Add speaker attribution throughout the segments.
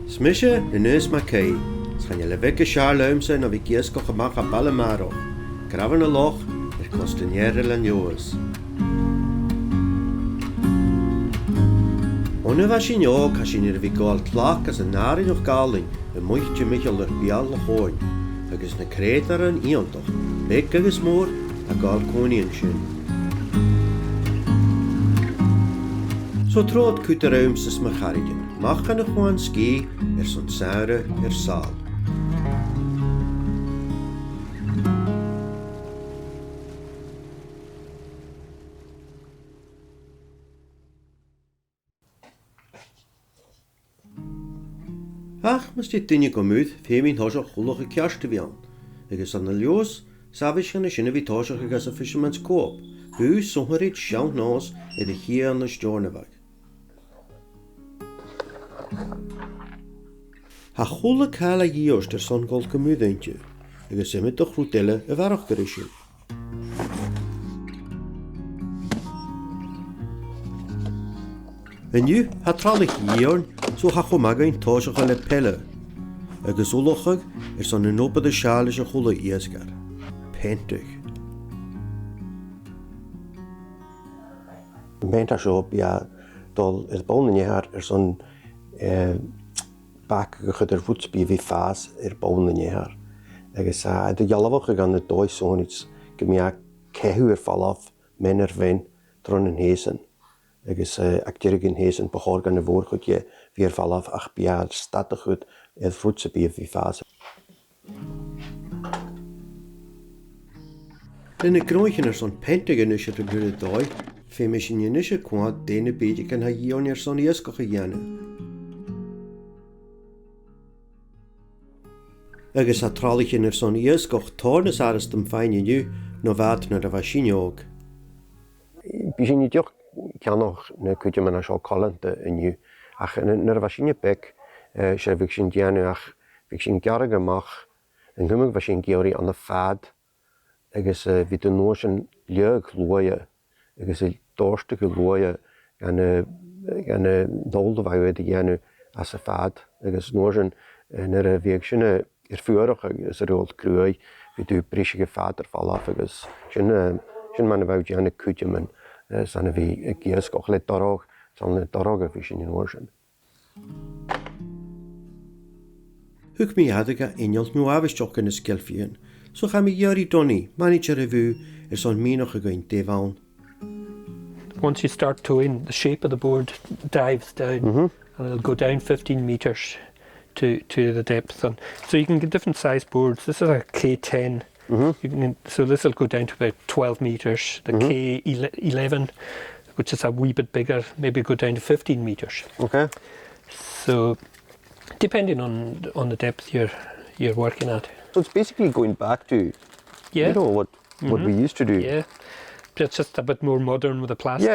Speaker 1: Smishe Angus Mackay, schan je leveke Charlemse na vi kiescoch amach a Ballamaro, graven a loch, costa Leòdhais. Ona vashin jo kashin vi gal tlak as a nari noch galing, muochtje Michael bial hoin, agus na kretar an iontoch, bek agus mór a gal konien sin. So trod kuter Aonghas MacAoidh, machan a chuan ski Samhradh Air Sàl. Ach, mas dit dinne gomúd, fémin thoiseach chullach a ceaste bhíán. Agus an na leos, savish gan a sinna bhí thoiseach agus a fisherman's coop, bú Samhradh sean nás a chiad na stòras. Ha chulla cála díos son gol gomúd eintje, agus imid do chrútile a bharach gorisisiú. Iniu, ha tralich díorn, so ha madainn táiseach le pelle, agus ullachadh son an opad a sealis a chulla iasgach, pentig.
Speaker 2: Meint seo bia dul is bón ihear son bac go chud bhútsbí bhí fás bón ihear. Agus de jalabhach gan na dóis sonits go mbeadh ceithú fallaf men bhain tron an héasan. Agus actírig an héasan bachor gan na bhór chud bhí fallaf ach bead statach chud bhútsbí bhí fás.
Speaker 1: Lynne gróichin son pentig in ishe te gure dói, fémis in ishe kwad déine beidir kan ha díon son iasgach a dhéanamh. Agus ha tralichin son iasgach tórnas arastam féin iniu no bhát na a bhaisineog.
Speaker 2: Bhí deoch cheannach na cuide man seo callanta iniu, ach na a bhaisiine bec sé bhíh sin dhéanamh ach bhíh sin gearag amach an gumag bhí sin géirí an na fad, agus bhí do nóis an leog luaia, agus dóirste go luaia gan dóilda bhaid a dhéanamh as a fad, agus nóis an nar a bhíag sinna fuarach agus a róil cruaig, bhí dú bríise go fad fallaf, agus sin man a bhaid dhéanamh cuide man sanna bhí giasgach le dorog, san le dorog a bhí sin in nóir sin.
Speaker 1: Hug mi hadaga injalt nu avistoch in de skelfien, so ga mi jari donni, manager review son minoch a going devan.
Speaker 3: Once you start towing, the shape of the board dives down, and it'll go down 15 meters to the depth. And so you can get different size boards. This is a K10. So this will go down to about 12 meters. The K11, which is a wee bit bigger, maybe go down to 15 meters.
Speaker 2: Okay.
Speaker 3: So depending on the depth you're working at.
Speaker 2: So it's basically going back to what we used to do.
Speaker 3: Yeah. It's just a bit more modern with the plastic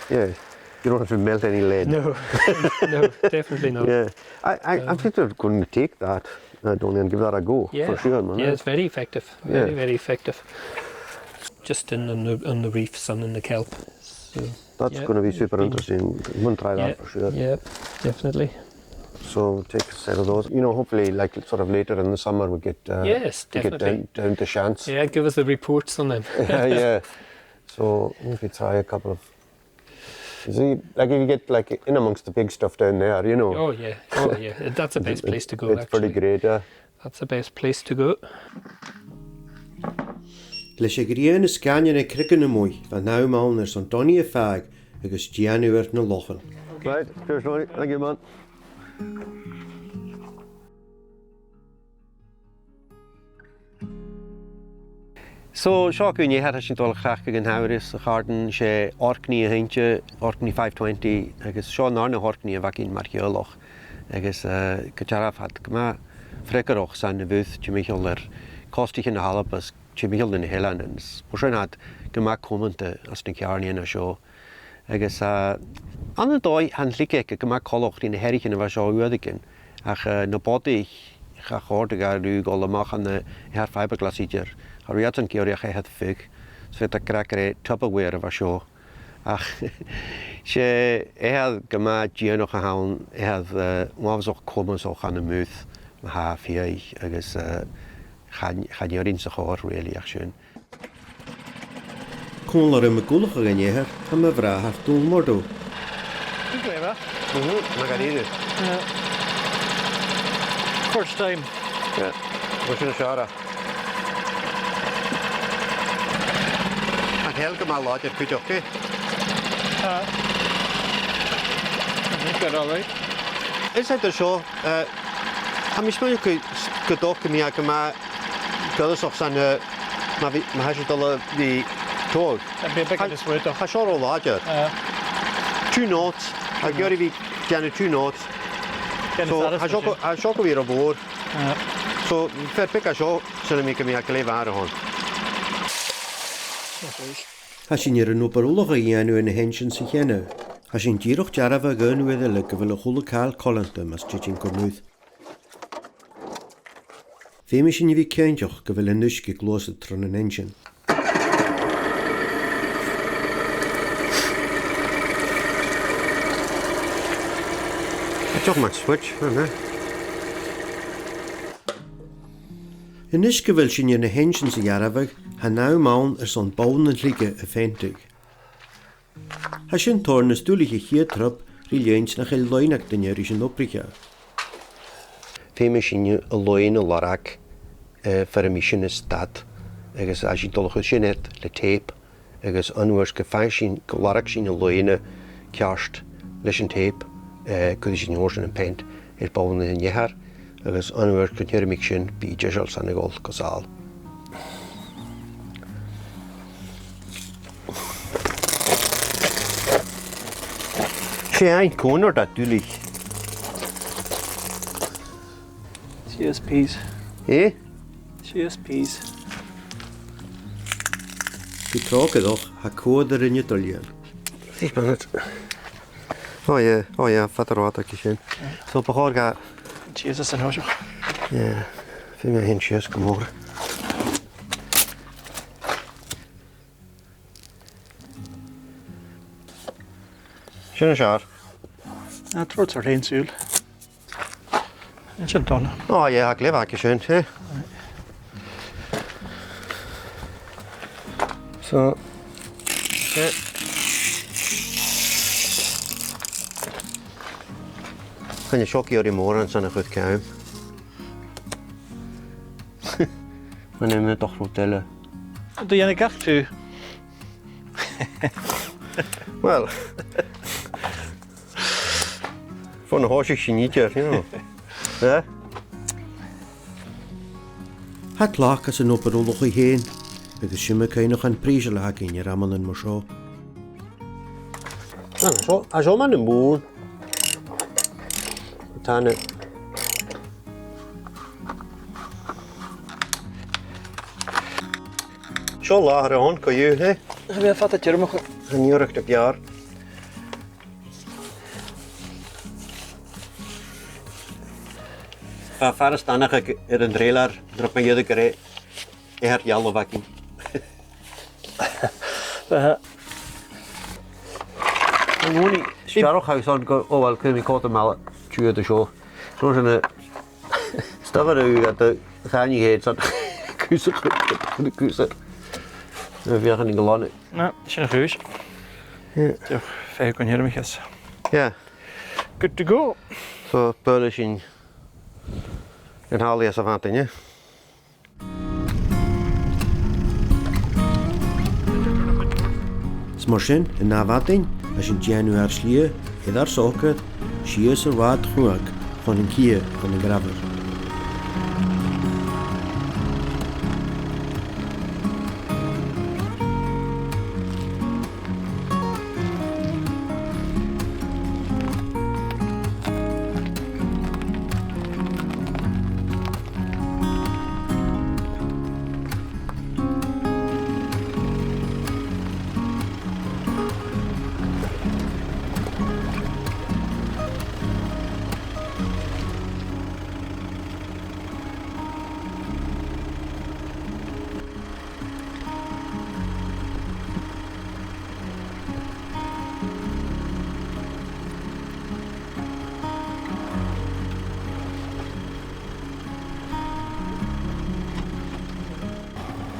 Speaker 2: Yeah. You don't have to melt any lead.
Speaker 3: No, no, definitely not.
Speaker 2: Yeah. I think they're going to take that, Donnie, and give that a go, for sure, man.
Speaker 3: Yeah, it's very effective. Very effective. Just on the reefs and in the kelp. So,
Speaker 2: that's going to be super interesting. I'm going to try that for sure.
Speaker 3: Yeah, definitely.
Speaker 2: So take a set of those. Hopefully, like sort of later in the summer, we get down to Shants.
Speaker 3: Yeah, give us the reports on them.
Speaker 2: Yeah. So maybe try a couple of. See, like if you get like in amongst the big stuff down there,
Speaker 3: Oh yeah. That's the best place to go.
Speaker 2: It's pretty great, yeah.
Speaker 3: That's the best place to go.
Speaker 1: Le sé grian is scanne cricken na mooi, van nou maal son donnie a fag, agus January na lochen.
Speaker 2: Right, cheers, Tony. Thank you, man. So, seo cúine had sin dul chreach an hairis a chardan sé orcní a hainte, orcní 520, agus seo ná na orcní a bhacín mar cheolach, agus go tearaf had go frecaroch san na bhúth Michael costich na halabas Michael in a-h-Eileanan. Sin had go comanta as na cearníon a seo. Agus an na dóid han líceice go colocht í na herichin a bheith seo uadicin, ach na bodaich a chóirda garú go amach an na hear fiberglasíidir. A riad an georí a chéad fig, so fit a crackar Tupperware a bheith seo. Ach, sé go má cheannach a hán bhábhas ó cumas ó chana múth má há fiaich agus chaneorín sa chóir réalaí ach sin.
Speaker 1: Còmhla me ullachadh gnéair ha me bhreathar dúil mordó.
Speaker 3: Clever.
Speaker 2: Margarine.
Speaker 3: First time.
Speaker 2: Ja, was in Siar. Ach helge má láidir chuideocha.
Speaker 3: I think that's all right.
Speaker 2: Is het seo ha mis mu go dócha mí go má goach san má he dolle hí tóg. Cha seo ó láidir. 2 notes, a gcéirí bhí deanna 2 notes. A seo go bhí a bhór. So fer pic a seo sanna mí go mí go léomh hon.
Speaker 1: Ha sin ar an opair ullachadh dhéanú ina hensin sa cheannach. Ha sin díoch dearabh a gönhuiad le go bhfuil a chulacáil colanta mas titin go múth. Féimi sin bhí céinteach go bhfuil a nuisce glósa tron an hensin.
Speaker 2: Toch maar switch, hè?
Speaker 1: In nuisce bhfuil sin ina hensin sa dearabh ha ná mán ar son bón an líige a féintigh. Ha sin tóir na stúlaigh chiad trop rí léins nach loinach den éir sin opricha.
Speaker 2: Féimi sin a loin a lorach fer a mission is stad agus a sin dulcha sinnet le tape agus anhuirs go fein sin go lorach sin a loine ceart leis an tape go sin orsin an paint bón in iasgach agus anhuirs go teirmic sin bí deisiil san gáil go sáil. Sé ein cónar dat dúlaigh.
Speaker 3: CSPs. CSPs.
Speaker 1: Bhí trágadach ha códar rinne dulíon.
Speaker 2: Sí, bannet. Oh ja, fatarráta ki sin. So bachar ga...
Speaker 3: Jesus an hoiseach.
Speaker 2: Ja, fi me hen sias go mór. Sin a Siar.
Speaker 3: Trúirt ar réon súil. Sin donna.
Speaker 2: Oh ja, ha gléf aki sin, he? So... Ja. Kan je sjokkie oor die morgen zijn goed kuim. Maar neem het toch vertellen.
Speaker 3: Doe je een gacht toe?
Speaker 2: Wel. Voor een hoosje genietje, you know. Ja?
Speaker 1: Het lach as an opair ullachadh héin, agus siime céinech an príse le in ar amman an mar seo.
Speaker 2: A zo man een moer. Tanne. Zo lager hond kan je, hè?
Speaker 3: Heb je vat het hier nog?
Speaker 2: Een jurk op jaar. Verder staan ik in een trailer, drop mijn jurk erin. Ik heb jallo wakkie. Gewoon niet. Sparrow huis aan go. Oh wel, kun je korte malen. Tjuur de show. Zo zijn de. Stappen u dat de geinigheid zat. Kussen, de kussen. We gaan in gelanden.
Speaker 3: Nou, is een huis.
Speaker 2: Ja.
Speaker 3: Toch, 5 kon hier mee eens.
Speaker 2: Ja.
Speaker 3: Good to go.
Speaker 2: Zo publishing. En haal je ze van ja.
Speaker 1: Mar sin in náhadainn as sin deanú ar slí iad sócad sios a rád chuach chun an chia chun an grabhar.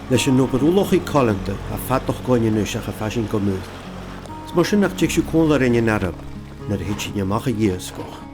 Speaker 1: leis an nóbarúlachaí callanta a fatach gáine nuis a fashion go múd. Mar sin nach teag siú cónla rinne narab, nar a hit sin a iasgach.